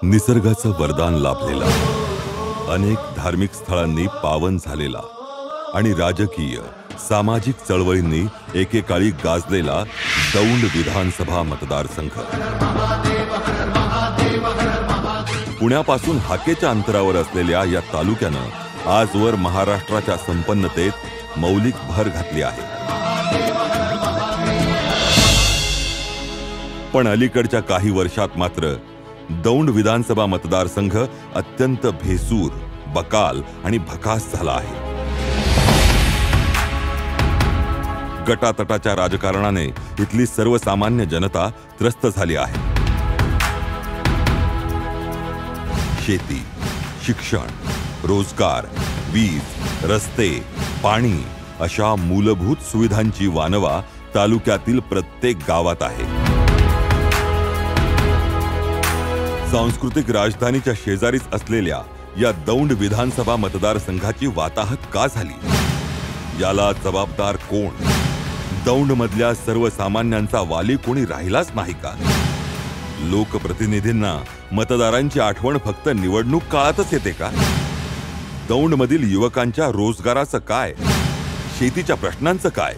निसर्गाचं वरदान लाभलेला, अनेक धार्मिक स्थळांनी पावन झालेला आणि राजकीय सामाजिक चळवळींनी एकेकाळी गाजलेला दौंड विधानसभा मतदारसंघ पुण्यापासून हाकेच्या अंतरावर असलेल्या या तालुक्यानं आजवर महाराष्ट्राच्या संपन्नतेत मौलिक भर घातली आहे। पण अलीकडच्या काही वर्षात मात्र दौंड विधानसभा मतदारसंघ अत्यंत भेसूर, बकाल आणि भकास झाला आहे। गटातटाच्या राजकारणाने इथली सर्वसामान्य जनता त्रस्त झाली आहे। शेती, शिक्षण, रोजगार, वीज, रस्ते, पाणी अशा मूलभूत सुविधांची वानवा तालुक्यातील प्रत्येक गावात आहे। सांस्कृतिक राजधानीच्या शेजारीच असलेल्या या दौंड विधानसभा मतदारसंघाची वाताहत का झाली? याला जबाबदार कोण? दौंडमधल्या सर्वसामान्यांचा वाली कोणी राहिलाच नाही का? लोकप्रतिनिधींना मतदारांची आठवण फक्त निवडणूक काळातच येते का? दौंडमधील युवकांच्या रोजगाराचं काय? शेतीच्या प्रश्नांचं काय?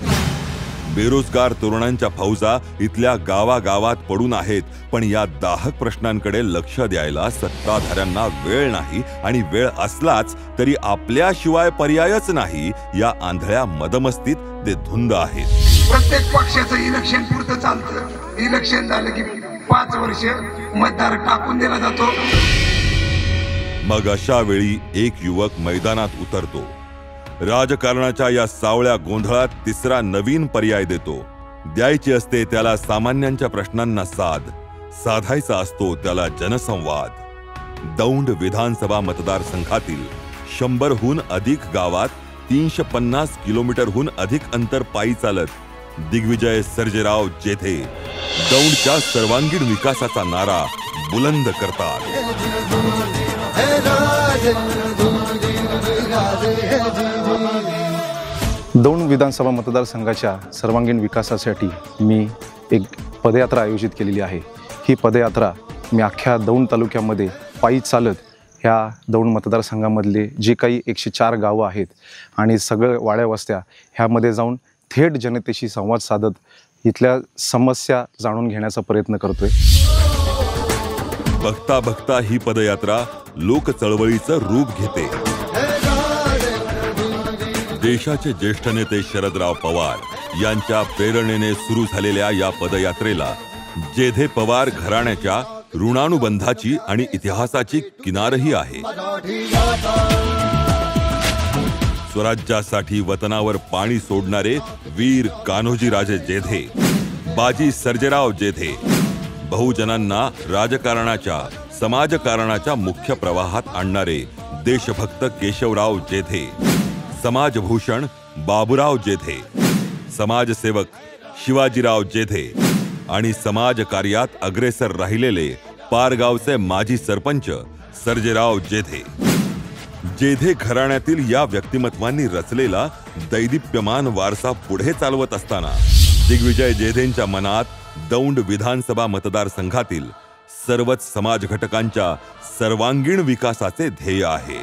बेरोजगार तरुणांच्या फौजा इथल्या गावागावात पडून आहेत, पण या दाहक प्रश्नांकडे लक्ष द्यायला सत्ताधाऱ्यांना वेळ नाही आणि वेळ असलाच तरी आपल्याशिवाय पर्यायच नाही या आंधळ्या मदमस्तीत ते धुंद आहेत। प्रत्येक पक्षाचं इलेक्शन पुरतं चालतं, इलेक्शन झालं की 5 वर्ष मतदार टाकून दिला जातो। मग अशा वेळी एक युवक मैदानात उतरतो, राजकारणाच्या या सावळ्या गोंधळात तिसरा नवीन पर्याय देतो। द्यायची असते त्याला सामान्यांच्या प्रश्नांना साध, साधायचा असतो त्याला जनसंवाद। दौंड विधानसभा मतदारसंघातील 100हून अधिक गावात 350 किलोमीटरहून अधिक अंतर पायी चालत दिग्विजय सर्जेराव जेधे दौंडच्या सर्वांगीण विकासाचा नारा बुलंद करतात। दौंड विधानसभा मतदारसंघाच्या सर्वांगीण विकासासाठी मी एक पदयात्रा आयोजित केलेली आहे। ही पदयात्रा मी अख्ख्या दौंड तालुक्यामध्ये पायी चालत ह्या दौंड मतदारसंघामधले जे काही 104 गावं आहेत आणि सगळं वाड्या वस्त्या ह्यामध्ये जाऊन थेट जनतेशी संवाद साधत इथल्या समस्या जाणून घेण्याचा प्रयत्न करतोय। बघता बघता ही पदयात्रा लोक चळवळीचं रूप घेते। देशाचे ज्येष्ठ नेते शरदराव पवार यांच्या प्रेरणेने सुरू झालेल्या या पदयात्रेला जेधे पवार घराण्याच्या ऋणानुबंधाची आणि इतिहासाची किनारही आहे। स्वराज्यासाठी वतनावर पाणी सोडणारे वीर कान्होजीराजे जेधे, बाजी सर्जेराव जेधे, बहुजनांना राजकारणाच्या, समाजकारणाच्या मुख्य प्रवाहात आणणारे देशभक्त केशवराव जेधे, समाजभूषण बाबूराव जेधे, समाजसेवक शिवाजीराव जेधे आणि समाजकार्यात अग्रेसर राहिलेले पारगावचे माजी सरपंच सर्जेराव जेधे। जेधे घराण्यातील या व्यक्तिमत्वांनी रचलेला दैदिप्यमान वारसा पुढे चालवत असताना दिग्विजय जेधेंच्या मनात दौंड विधानसभा मतदारसंघातील सर्वच समाज घटकांच्या सर्वांगीण विकासाचे ध्येय आहे।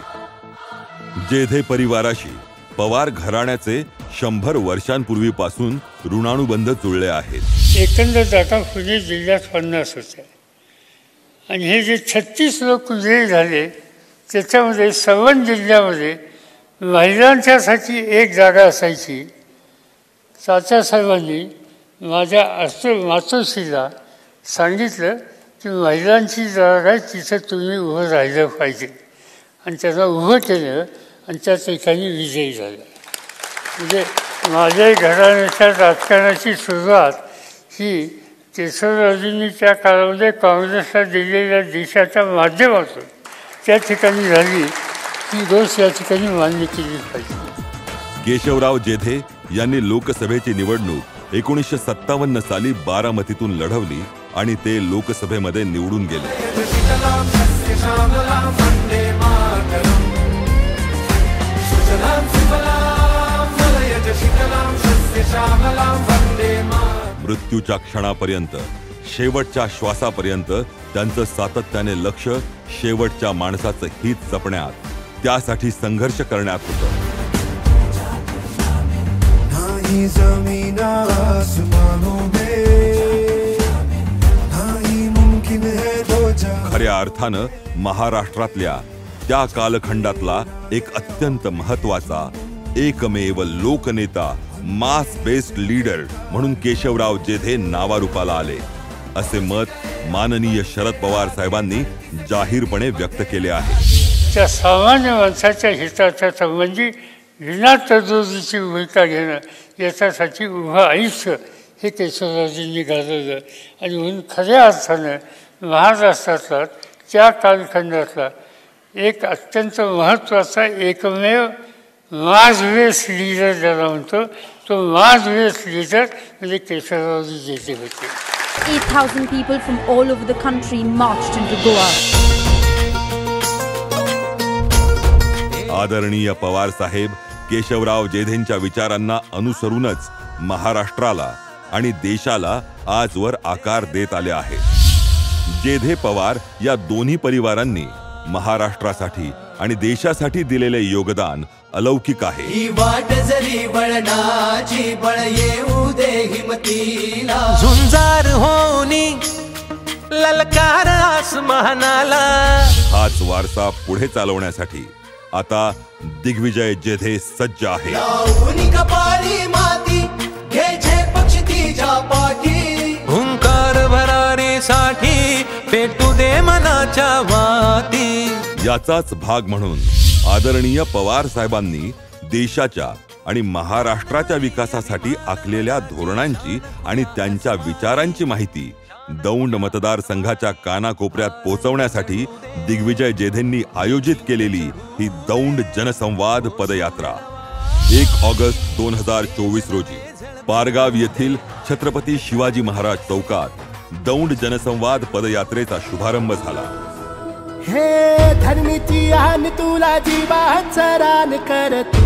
जेधे परिवाराशी पवार घराण्याचे 100 वर्षांपूर्वीपासून ऋणानुबंध जुळले आहेत। एकंदर डाटा पुणे जिल्ह्यात 50 होते आणि हे जे 36 लोक विजयी झाले त्याच्यामध्ये सर्व जिल्ह्यामध्ये महिलांच्यासाठी एक जागा असायची। तात्यासाहेबांनी माझ्या मातोश्रीला सांगितलं की महिलांची जागा आहे तिथं तुम्ही उभं राहिलं पाहिजे आणि त्यांना उभं केलं आणि त्या ठिकाणी विजयी झाला। म्हणजे माझ्या घराण्याच्या राजकारणाची सुरुवात ही केशवराजींनी त्या काळामध्ये काँग्रेसला दिलेल्या दिशाच्या माध्यमातून त्या ठिकाणी झाली ही गोष्ट या ठिकाणी मान्य केली पाहिजे। केशवराव जेधे यांनी लोकसभेची निवडणूक 1957 साली बारामतीतून लढवली आणि ते लोकसभेमध्ये निवडून गेले। मृत्यूच्या क्षणापर्यंत, शेवटच्या श्वासापर्यंत त्यांचं सातत्याने लक्ष शेवटच्या माणसाचं हित जपण्यात, त्यासाठी संघर्ष करण्यात होतं. नाही जमीन आसमानों में, नाही मुमकिन है दो जहां. खऱ्या अर्थानं महाराष्ट्रातल्या त्या कालखंडातला एक अत्यंत महत्वाचा एकमेव लोकनेता, मास बेस्ड लीडर म्हणून केशवराव जेधे नावारूपाला आले, असे मत माननीय शरद पवार साहेबांनी जाहीरपणे व्यक्त केले आहे. त्या सामान्य माणसाच्या हिताच्या संबंधी विना तरतुदीची भूमिका घेणं, याच्यासाठी उभं आयुष्य हे केशवरावजींनी घालवलं. आणि म्हणून खऱ्या अर्थानं महाराष्ट्रातला त्या कालखंडातला एक अत्यंत महत्त्वाचा एकमेव मास बेस्ड लीडर ज्याला म्हणतो, तो मास बेस्ड लीडर म्हणजे केशवरावजी जेधे होते. 8,000 people from all over the country marched into Goa. आदरणीय पवार साहेब केशवराव जेधेंच्या विचारांना अनुसरूनच महाराष्ट्राला आणि देशाला आजवर आकार देत आले आहे. जेधे पवार या दोन्ही परिवारांनी महाराष्ट्रासाठी आणि देशासाठी दिलेले योगदान अलौकिक आहे. ही वाट जरी वळणाची, बळ येऊ दे हिमतीला. झुंजार होनी ललकार आसमानाला. हाच वारसा पुढे चालवण्यासाठी आता दिग्विजय जेधे सज्ज आहे. लावणी कपाळी माती, घ्यायचे पक्ष तिच्या पाठी. हुंकार भरारीसाठी पेटू दे मनाच्या वाती. याचाच भाग म्हणून आदरणीय पवार साहेबांनी देशाच्या आणि महाराष्ट्राच्या विकासासाठी आखलेल्या धोरणांची आणि त्यांच्या विचारांची माहिती दौंड मतदारसंघाच्या कानाकोपऱ्यात पोहोचवण्यासाठी दिग्विजय जेधेंनी आयोजित केलेली ही दौंड जनसंवाद पदयात्रा 1 ऑगस्ट 2024 रोजी पारगाव येथील छत्रपती शिवाजी महाराज चौकात दौंड जनसंवाद पदयात्रेचा शुभारंभ झाला. हे धर्मीची आन तुला जीवाचं रान कर तू.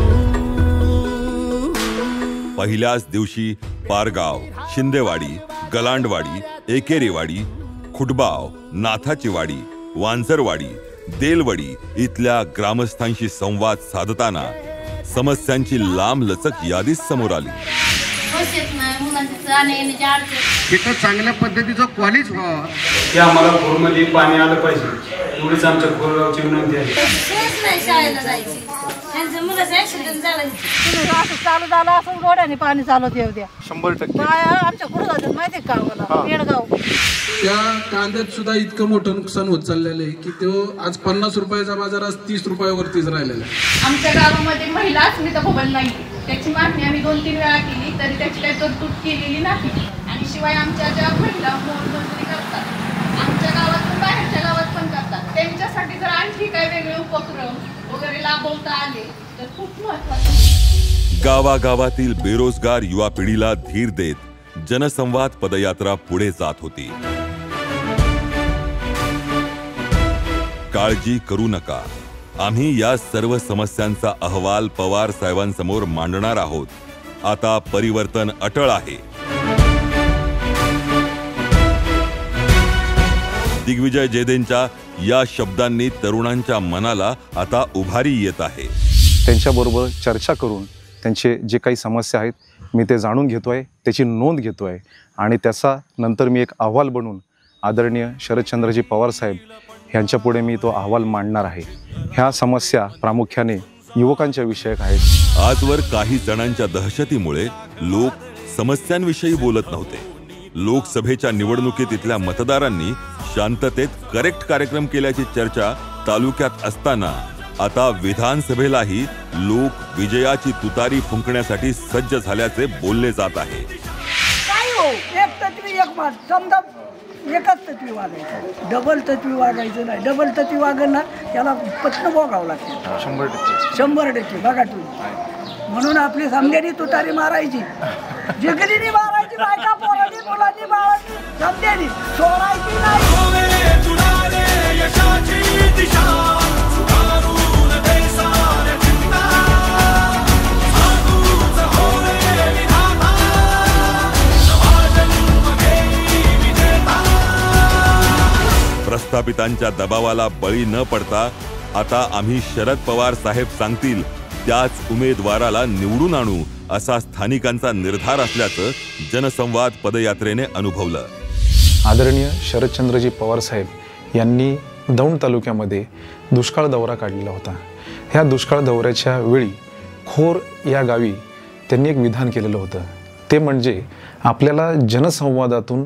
पहिल्याच दिवशी पारगाव, शिंदेवाडी, गलांडवाडी, एकेरीवाडी, खुटबाव, नाथाची वाडी, वांजरवाडी, देलवडी इथल्या ग्रामस्थांशी संवाद साधताना समस्यांची लांबलचक यादीच समोर आली. तिथं चांगल्या पद्धतीचं कॉलेज व्हावं, की आम्हाला खोरमध्ये पाणी आलं पाहिजे, एवढीच आमच्या खोरगावची विनंती आहे. चालू झालं असं गोड्याने पाणी चालवत येऊ द्या. 100% आमच्या कुठं जातात माहिती का आम्हाला, पेडगाव. त्या कांद्यात सुद्धा इतकं मोठं नुकसान होत चाललेलं आहे की तो आज 50 रुपयाचा बाजार आज 30 रुपयावरतीच राहिलेला आहे. आमच्या गावामध्ये महिला अस्मिताभवन नाही, त्याची मागणी आम्ही 2-3 वेळा केली तरी त्याची काही तरतूद केलेली नाही. आणि शिवाय आमच्या ज्या महिला मोलमजुरी करतात, आमच्या गावात पण बाहेरच्या गावात पण करतात, त्यांच्यासाठी जर आणखी काही वेगळे उपक्रम वगैरे राबवता आले तर खूप महत्त्वाचं. गावागावातील बेरोजगार युवा पिढीला धीर देत जनसंवाद पदयात्रा पुढे जात होती. काळजी करू नका, आम्ही या सर्व समस्यांचा अहवाल पवार साहेबांसमोर मांडणार आहोत. आता परिवर्तन अटळ आहे. दिग्विजय जेधेंच्या या शब्दांनी तरुणांच्या मनाला आता उभारी येत आहे. त्यांच्याबरोबर चर्चा करून त्यांचे जे काही समस्या आहेत मी ते जाणून घेतो आहे, त्याची नोंद घेतो आहे आणि त्याचा नंतर मी एक अहवाल बनवून आदरणीय शरदचंद्रजी पवार साहेब यांच्यापुढे मी तो अहवाल मांडणार आहे. ह्या समस्या प्रामुख्याने युवकांच्या विषयक आहेत. आजवर काही जणांच्या दहशतीमुळे लोक समस्यांविषयी बोलत नव्हते. लोकसभेच्या निवडणुकीत इथल्या मतदारांनी शांततेत करेक्ट कार्यक्रम केल्याची चर्चा तालुक्यात असताना आता विधानसभेलाही लोक विजयाची तुतारी फुंकण्यासाठी सज्ज झाल्याचे बोलले जात आहे. काय हो, एक तत्वी एक मात, समजा एकच तत्वी वागायचं, डबल तत्वी वागायचं नाही. डबल तत्वी वागणं त्याला पत्न भोगावं लागतं. 100% बघा तुम्ही. म्हणून आपली समजेनी तुतारी मारायची, जिगरीनी मारायची, बायका पोरांनी मुलांनी मारायची, समजेनी सोडायची नाही. प्रस्थापितांच्या दबावाला बळी न पडता आता आम्ही शरद पवार साहेब सांगतील त्याच उमेदवाराला निवडून आणू असा स्थानिकांचा निर्धार असल्याचं जनसंवाद पदयात्रेने अनुभवलं. आदरणीय शरदचंद्रजी पवार साहेब यांनी दौंड तालुक्यामध्ये दुष्काळ दौरा काढलेला होता. ह्या दुष्काळ दौऱ्याच्या वेळी खोर या गावी त्यांनी एक विधान केलेलं होतं. ते म्हणजे आपल्याला जनसंवादातून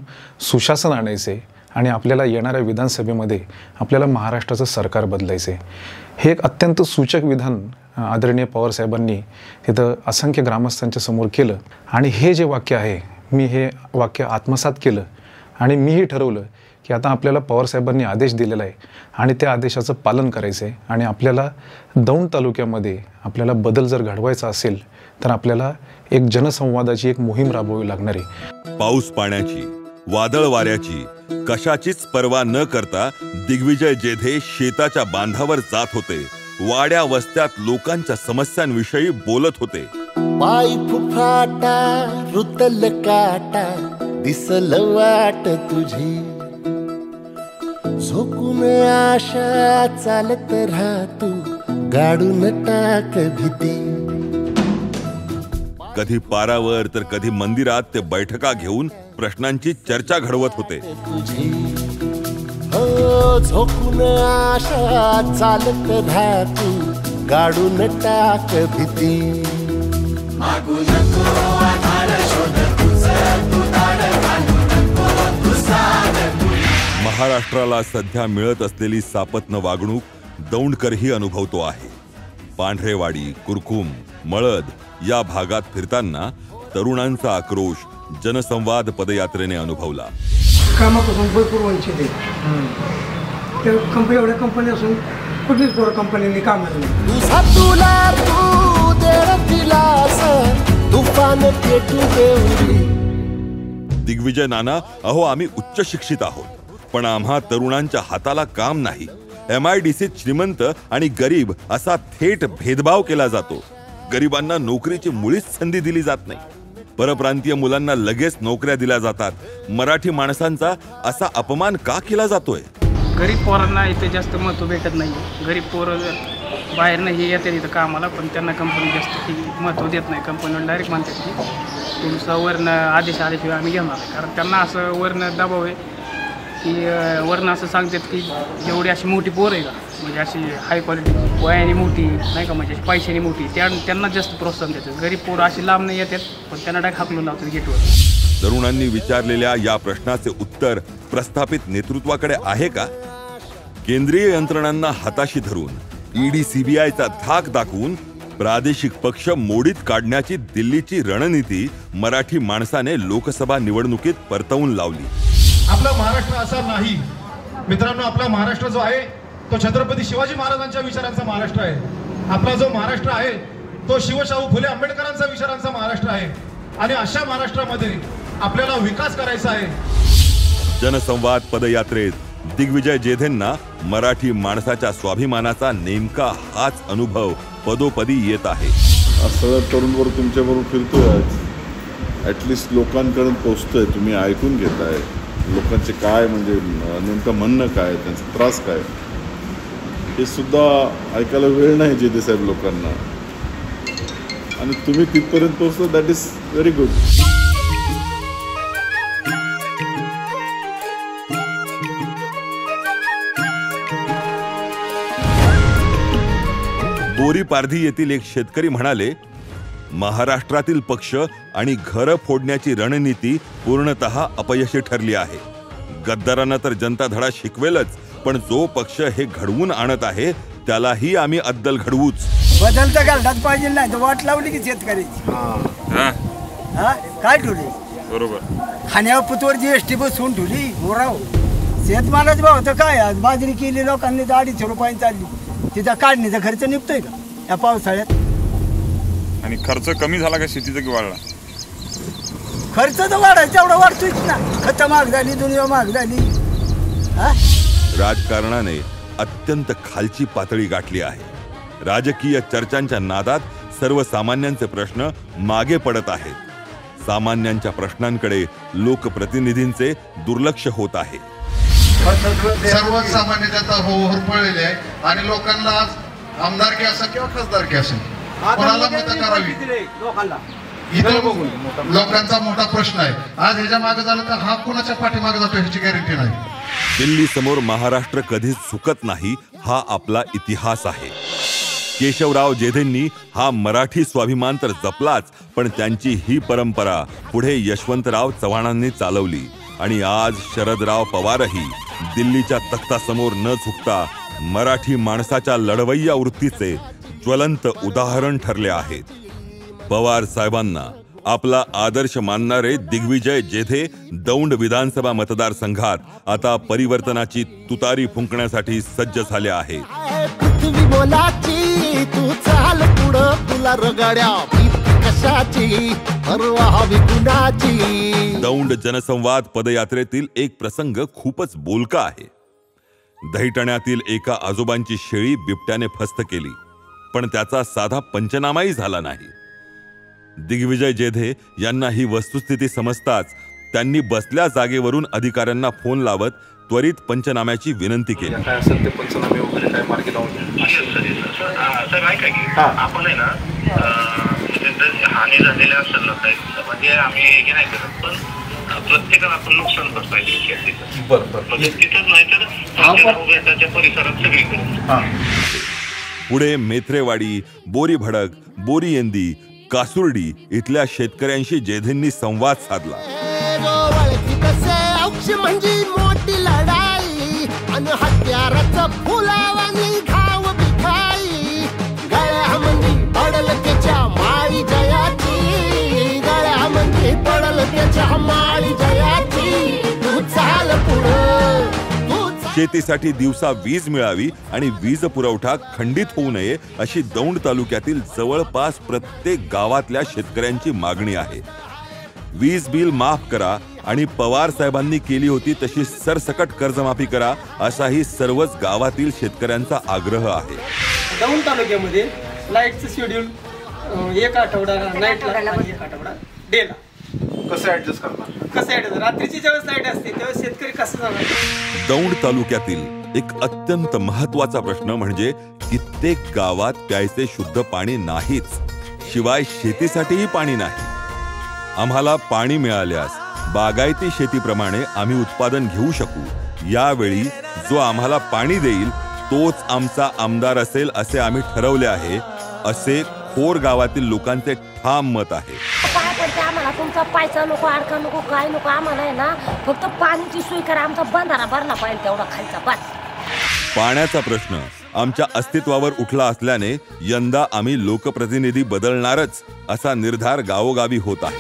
सुशासन आणायचे आणि आपल्याला येणाऱ्या विधानसभेमध्ये आपल्याला महाराष्ट्राचं सरकार बदलायचे. हे एक अत्यंत सूचक विधान आदरणीय पवार साहेबांनी तिथं असंख्य ग्रामस्थांच्या समोर केलं आणि हे जे वाक्य आहे मी हे वाक्य आत्मसात केलं आणि मीही ठरवलं की आता आपल्याला पवार साहेबांनी आदेश दिलेला आहे आणि त्या आदेशाचं पालन करायचं आहे आणि आपल्याला दौंड तालुक्यामध्ये आपल्याला बदल जर घडवायचा असेल तर आपल्याला एक जनसंवादाची एक मोहीम राबवावी लागणार आहे. पाऊस पाण्याची, वादळ वाऱ्याची कशाचीच पर्वा न करता दिग्विजय जेधे शेताच्या बांधावर जात होते. वाड्या वस्त्यात लोकांच्या समस्यांविषयी बोलत होते. पाय फुफाटा रुतल काटा दिसल वाट तुझी झोकून आशा चालत राहा तू गाडून टाक भीती. कधी पारावर तर कधी मंदिरात ते बैठका घेऊन प्रश्नांची चर्चा घडवत होते. झोकून आशा चालत राहा तू गाडून टाक भीती. महाराष्ट्राला सध्या मिळत असलेली सापत्न वागणूक दौंडकरही अनुभवतो आहे. पांढरेवाडी, कुरकुम, मळद या भागात फिरताना तरुणांचा आक्रोश जनसंवाद पदयात्रेने अनुभवला. कामापासून भरपूर वंचित आहे. त्या कंपनी एवढ्या कंपनी असून कुठलीच पोरं कंपनीने काम दिग्विजय नाना, अहो आम्ही उच्च शिक्षित आहोत पण आम्हा तरुणांच्या हाताला काम नाही. MIDCत श्रीमंत आणि गरीब असा थेट भेदभाव केला जातो. गरिबांना नोकरीची मुळीच संधी दिली जात नाही. परप्रांतीय मुलांना लगेच नोकऱ्या दिल्या जातात. मराठी माणसांचा असा अपमान का केला जातोय? गरीब पोरांना इथे जास्त महत्त्व भेटत नाही. गरीब पोरं बाहेर नाही येते इथं कामाला पण त्यांना कंपनी जास्त महत्त्व देत नाही. कंपनीवर डायरेक्ट म्हणतात की तुमचं वरनं आदेश आल्याशिवाय आम्ही घेणार नाही. कारण त्यांना असं वरनं दबाव आहे की वरनं असं सांगतात की जेवढी अशी मोठी पोरं आहे का म्हणजे अशी हाय क्वालिटी वयाने मोठी नाही का म्हणजे पैशाने मोठी त्यांना जास्त प्रोत्साहन देतात. गरीब पोरं अशी लांब नाही येतात पण त्यांना डायरेक्ट हाकलून लावतात गेटवर. तरुणांनी विचारलेल्या या प्रश्नाचे उत्तर प्रस्थापित नेतृत्वाकडे आहे का? केंद्रीय यंत्रणांना हाताशी धरून ED CBIचा धाक दाखवून प्रादेशिक पक्ष मोडीत काढण्याची दिल्लीची रणनीती मराठी माणसाने लोकसभा निवडणुकीत परतवून लावली. आपला महाराष्ट्र असा नाही मित्रांनो. आपला महाराष्ट्र जो आहे तो छत्रपती शिवाजी महाराजांच्या विचारांचा महाराष्ट्र आहे. आपला जो महाराष्ट्र आहे तो शिवशाहू फुले आंबेडकरांचा विचारांचा महाराष्ट्र आहे आणि अशा महाराष्ट्रामध्ये आपल्याला विकास करायचा आहे. जनसंवाद पदयात्रेत दिग्विजय जेधेंना मराठी माणसाच्या स्वाभिमानाचा नेमका हाच अनुभव पदोपदी येत आहे. सगळं तरुण वर्ग तुमच्याबरोबर फिरतोय, ॲटलिस्ट लोकांकडून पोहोचतोय, तुम्ही ऐकून घेताय लोकांचे काय म्हणजे नेमकं म्हणणं काय, त्यांचा त्रास काय, हे सुद्धा ऐकायला वेळ नाही जेधे साहेब लोकांना. आणि तुम्ही तिथपर्यंत पोहोचतो, that is very good. Boriparadhi येथील एक शेतकरी म्हणाले, महाराष्ट्रातील पक्ष आणि घरं फोडण्याची रणनीती पूर्णतः अपयशी ठरली आहे. गद्दारांना तर जनता धडा शिकवेलच, पण जो पक्ष हे घडवून आणत आहे त्यालाही आम्ही अद्दल घडवूच. बदल तर घालतात पाहिजे नाही तर वाट लावली की शेतकऱ्याची काय ठेवली बरोबर खाण्यावर पुतवर GST बसवून ठेवली. मोराव शेतमालाच भाव तर काय आज बाजरी केली लोकांनी तर 250 रुपयांनी चालली. तिचा काढणीचा खर्च निघतोय का या पावसाळ्यात? आणि खर्च कमी झाला का शेतीचा की वाढला? खर्च तर वाढायचा एवढा वाढतोय ना. खत महाग झाली, दुनिया महाग झाली. राजकारणाने अत्यंत खालची पातळी गाठली आहे. राजकीय चर्चांच्या नादात सर्वसामान्यांचे प्रश्न मागे पडत आहेत. सामान्यांच्या प्रश्नांकडे लोकप्रतिनिधींचे दुर्लक्ष होत आहे. सर्वसामान्य जनता होरपळलेली आहे आणि लोकांना आज आमदारकी असो किंवा खासदारकी असो कोणाला मतं करावी इथं लोकांचा मोठा प्रश्न आहे. आज ह्याच्या मागे झालं तर हा कोणाच्या पाठीमागे जातो ह्याची गॅरंटी नाही. दिल्ली समोर महाराष्ट्र कधीच चुकत नाही हा आपला इतिहास आहे. केशवराव जेधेंनी हा मराठी स्वाभिमान तर जपलाच, पण त्यांची ही परंपरा पुढे यशवंतराव चव्हाणांनी चालवली आणि आज शरदराव पवारही दिल्लीच्या तख्तासमोर न झुकता मराठी माणसाच्या लढवय्या वृत्तीचे ज्वलंत उदाहरण ठरले आहेत. पवार साहेबांना आपला आदर्श मानणारे दिग्विजय जेधे दौंड विधानसभा मतदारसंघात आता परिवर्तनाची तुतारी फुंकण्यासाठी सज्ज झाले आहेत. पृथ्वी बोलाची तू चाल पुढं तुला रगड्या कशाची परवा विकुणाची. दौंड जनसंवाद पदयात्रेतील एक प्रसंग खूपच बोलका आहे. दहिटण्यातील एका आजोबांची शेळी बिबट्याने फस्त केली, पण त्याचा साधा पंचनामाही झाला नाही. दिग्विजय जेधे यांना ही वस्तुस्थिती समजताच त्यांनी बसल्या जागेवरून अधिकाऱ्यांना फोन लावत त्वरित पंचनाम्याची विनंती केली. काय असेल ते पंचनामे वगैरे काय मार्गी लावून सर ऐका की आपण आहे ना हानी झालेल्या असेल ना म्हणजे आम्ही हे नाही करत, पण प्रत्येकाला आपण नुकसान भरपाई दिली. म्हणजे तिथंच नाही तर परिसरात सगळीकडे. पुढे मेथरेवाडी, बोरी भडक, बोरीयंदी, कासुर्डी इथल्या शेतकऱ्यांशी जेधेंनी संवाद साधला. म्हणजे मोठी लढाई आणि हत्याराचं फुलावानी घाव बिखाई. गळ्यामध्ये पडल त्याच्या माळी जयाची, गळ्यामध्ये पडल त्याच्या माळी जयाची. तू चाल पुढं. शेतीसाठी दिवसा वीज मिळावी आणि वीज पुरवठा खंडित होऊ नये अशी दौंड तालुक्यातील जवळपास प्रत्येक गावातल्या शेतकऱ्यांची मागणी आहे. वीज बिल माफ करा आणि पवार साहेबांनी केली होती तशी सरसकट कर्जमाफी करा असाही सर्वच गावातील शेतकऱ्यांचा आग्रह आहे. दौंड तालुक्यामध्ये लाईटचं शेड्यूल एक आठवडा नाईटला आणि एक आठवडा डेला कसं ऍडजस्ट करणार? कसं ऍडजस्ट? रात्रीची ज्यावेळेस लाईट असते त्यावेळेस शेतकरी कसं जाणार? दौंड तालुक्यातील एक अत्यंत महत्वाचा प्रश्न म्हणजे कित्येक गावात प्यायचे शुद्ध पाणी नाहीच, शिवाय शेतीसाठीही पाणी नाही. आम्हाला पाणी मिळाल्यास बागायती शेतीप्रमाणे आम्ही उत्पादन घेऊ शकू. यावेळी जो आम्हाला पाणी देईल तोच आमचा आमदार असेल असे आम्ही ठरवले आहे, असे खोर गावातील लोकांचे ठाम मत आहे. आम्हाला तुमचा पैसा नको, अडका नको, काय नको. आम्हाला आहे ना फक्त पाण्याची सोय करा. आमचा बंधारा भरला पाहिजे तेवढा खालचा बस. पाण्याचा प्रश्न आमच्या अस्तित्वावर उठला असल्याने यंदा आम्ही लोकप्रतिनिधी बदलणारच असा निर्धार गावोगावी होत आहे.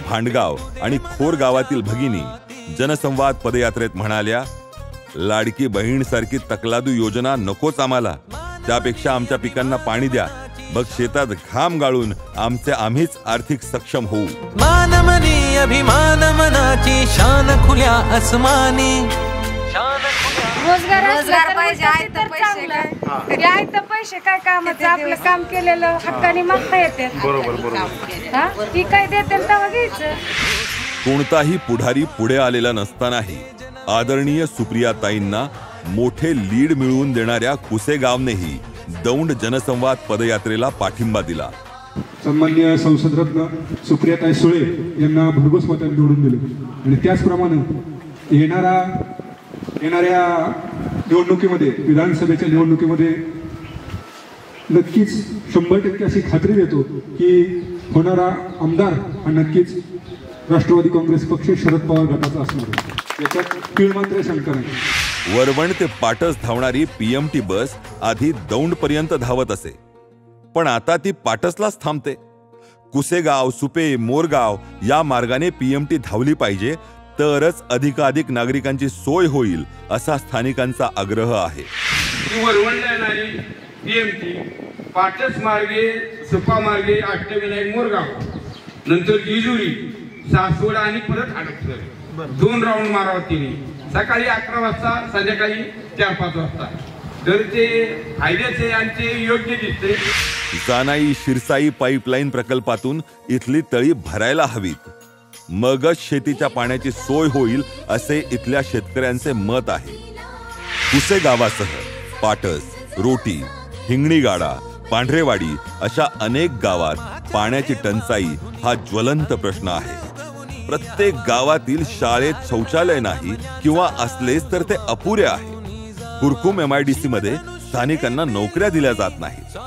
भांडगाव आणि खोर गावातील भगिनी जनसंवाद पदयात्रेत म्हणाल्या, लाडकी बहीण सारखी तकलादू योजना नकोच आम्हाला. त्यापेक्षा आमच्या पिकांना पाणी द्या, मग शेतात घाम गाळून आमचे आम्हीच आर्थिक सक्षम होऊ. मानमनी अभिमान मनाची शान खुल्या अस्मानी. रोजगार पाहिजे. आयत पैसे काय कामाचं? आपलं काम केलेलं हक्काने मागता येते. बरोबर. ती काय देते तेव्हा घ्यायचं. कोणताही पुढारी पुढे आलेला नसतानाही आदरणीय सुप्रियाताईंना मोठे लीड मिळवून देणाऱ्या कुसेगावनेही दौंड जनसंवाद पदयात्रेला पाठिंबा दिला. सन्माननीय संसदरत्न सुप्रियाताई सुळे यांना भरघोस मतांनी निवडून दिले आणि त्याचप्रमाणे येणाऱ्या निवडणुकीमध्ये, विधानसभेच्या निवडणुकीमध्ये नक्कीच 100% अशी खात्री देतो की होणारा आमदार हा नक्कीच राष्ट्रवादी काँग्रेस पक्ष शरद पवार गटाचा असणार आहे. याच्यात तीळमात्र शंका नाही. वरवण ते पाटस धावणारी पीएमटी बस आधी दौंड पर्यंत धावत असे, पण आता ती पाटसलाच थांबते. कुसेगाव, सुपे, मोरगाव या मार्गाने पीएमटी धावली पाहिजे, तरच अधिकाधिक नागरिकांची सोय होईल असा स्थानिकांचा आग्रह आहे. वरवणला येणारी पीएमटी पाटस मार्गे, सुपा मार्गे, अष्टविनायक, मोरगाव, नंतर जेजुरी, सासवड आणि परत हडपसर 2 राऊंड मारावं तिने. सकाळी 11 वाजता, संध्याकाळी 4-5 वाजता. तर ते फायद्याचे आणि ते योग्य दिसते. जानाई शिरसाई पाईपलाईन प्रकल्पातून इथली तळी भरायला हवीत, मगच शेतीच्या पाण्याची सोय होईल असे इथल्या शेतकऱ्यांचे मत आहे. कुसे गावासह पाटस, रोटी, हिंगणीगाडा, पांढरेवाडी अशा अनेक गावात पाण्याची टंचाई हा ज्वलंत प्रश्न आहे. प्रत्येक गावातील शाळेत शौचालय नाही किंवा असलेच तर ते अपुरे आहे. कुरकुम MIDC मध्ये स्थानिकांना नोकऱ्या दिल्या जात नाहीत.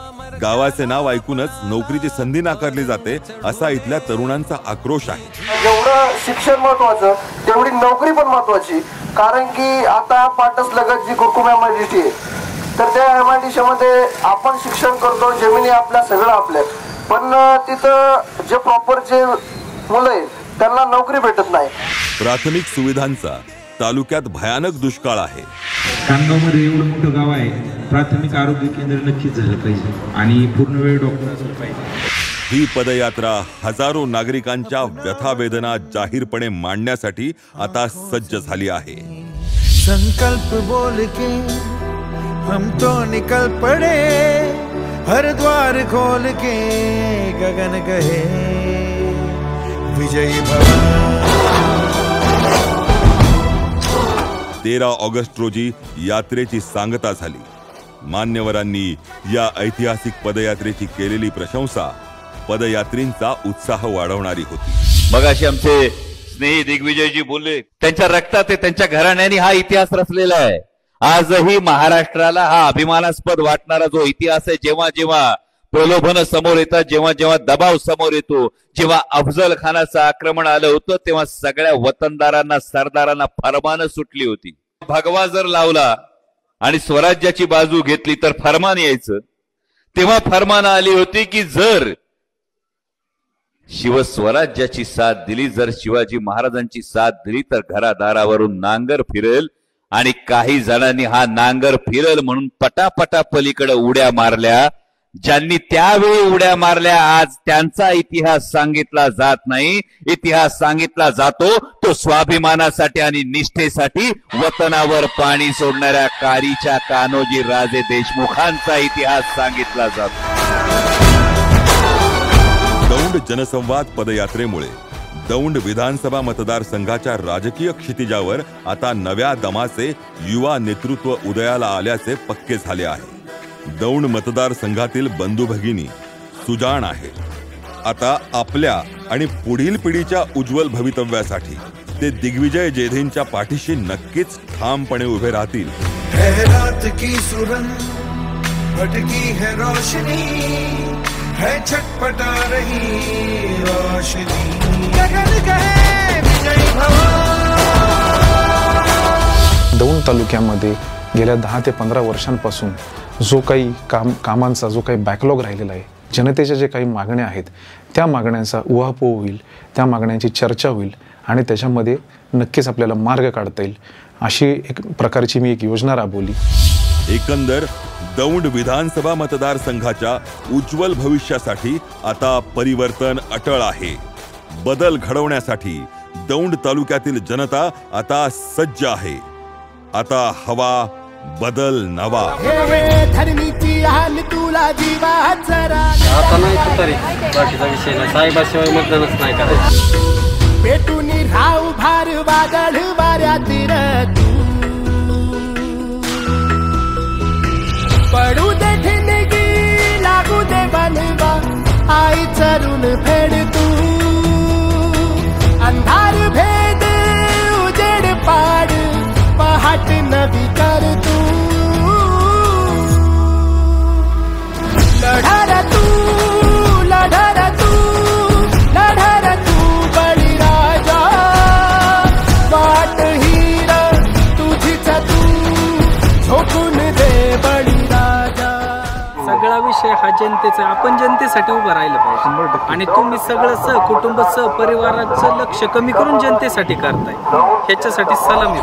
गावाचे नाव ऐकूनच नोकरीची संधी नाकारली जाते असा इथल्या तरुणांचा आक्रोश आहे. जेवढं शिक्षण महत्वाचं तेवढी नोकरी पण महत्वाची, कारण की आता पाटस लगत जी कुरकुम MIDC आहे, तर त्या MIDC मध्ये आपण शिक्षण करतो, जमिनी आपल्या सगळं आपल्या, पण तिथं जे प्रॉपर जे मुलं आहेत त्यांना नोकरी भेटत नाही. प्राथमिक सुविधांचा तालुक्यात भयानक दुष्काळ आहे. कानगावमध्ये एवढं मोठं गाव आहे, प्राथमिक आरोग्य केंद्र नक्कीच झालं पाहिजे आणि पूर्णवेळ डॉक्टर असलं पाहिजे. ही पदयात्रा हजारो नागरिकांच्या व्यथा वेदना जाहीरपणे मांडण्यासाठी आता सज्ज झाली आहे. संकल्प बोल के हम तो निकल पड़े, हर द्वार खोल के गगन कहे विजयी भव. 13 ऑगस्ट रोजी यात्रेची सांगता झाली. मान्यवरांनी या ऐतिहासिक पदयात्रेची केलेली प्रशंसा पदयात्रींचा उत्साह वाढवणारी होती. मगाशी आमचे स्नेही दिग्विजयजी बोलले, त्यांच्या रक्तात आहे, त्यांच्या घराण्याने हा इतिहास रचलेला आहे. आजही महाराष्ट्राला हा अभिमानास्पद वाटणारा जो इतिहास आहे, जेव्हा जेव्हा प्रलोभन समोर येतात, जेव्हा जेव्हा दबाव समोर येतो, जेव्हा अफजल खानाचं आक्रमण आलं होतं, तेव्हा सगळ्या वतनदारांना सरदारांना फरमानं सुटली होती. भगवा जर लावला आणि स्वराज्याची बाजू घेतली तर फरमान यायचं. तेव्हा फरमान आली होती की जर शिवस्वराज्याची साथ दिली, जर शिवाजी महाराजांची साथ दिली तर घरादारावरून नांगर फिरेल. आणि काही जणांनी हा नांगर फिरेल म्हणून पटापटा पलीकडे उड्या मारल्या. ज्यांनी त्यावेळी उड्या मारल्या, आज त्यांचा इतिहास सांगितला जात नाही. इतिहास सांगितला जातो तो स्वाभिमानासाठी आणि निष्ठेसाठी वतनावर पाणी सोडणाऱ्या कारीच्या कान्होजी राजे देशमुखांचा इतिहास सांगितला जातो. दौंड जनसंवाद पदयात्रेमुळे दौंड विधानसभा मतदारसंघाच्या राजकीय क्षितिजावर आता नव्या दमाचे युवा नेतृत्व उदयाला आल्याचे पक्के झाले आहे. दौंड मतदारसंघातील बंधू भगिनी सुजाण आहे. आता आपल्या आणि पुढील पिढीच्या उज्ज्वल भवितव्यासाठी ते दिग्विजय जेधेंच्या पाठीशी नक्कीच ठामपणे उभे राहतील. रात की सुरंग भटकी है रोशनी, है छटपटा रही रोशनी, गगन कहे विजयी भव. दौंड तालुक्यामध्ये गेल्या 10 ते 15 वर्षांपासून जो काही कामांचा जो काही बॅकलॉग राहिलेला आहे, जनतेच्या जे काही मागण्या आहेत, त्या मागण्यांचा उहापोह होईल, त्या मागण्यांची चर्चा होईल आणि त्याच्यामध्ये नक्कीच आपल्याला मार्ग काढता येईल अशी एक प्रकारची मी एक योजना राबवली. एकंदर दौंड विधानसभा मतदारसंघाच्या उज्ज्वल भविष्यासाठी आता परिवर्तन अटळ आहे. बदल घडवण्यासाठी दौंड तालुक्यातील जनता आता सज्ज आहे. आता हवा बदल नवा. धरणीची हाल तुला जीवात जरा आता नाही तरी बाकीचा विषय नाही, साहेबाशिवाय मतदानच नाही करायचं. पेटून राहू भार वादळ वाऱ्यात तू, पडू दे ठिणगी लागू दे बनवा आई चरून फेड तू, अंधार भेद उजेड पाड पहाट नवी कर तू, लढार तू लढार तू लढार तू बळीराजा, वाट हीर तुझीच तू झोकून दे बळीराजा. सगळा विषय हा जनतेचा, आपण जनतेसाठी उभं राहिलं पाहिजे आणि तुम्ही सगळं सहकुटुंब सहपरिवाराचं लक्ष कमी करून जनतेसाठी करताय, ह्याच्यासाठी सलामी.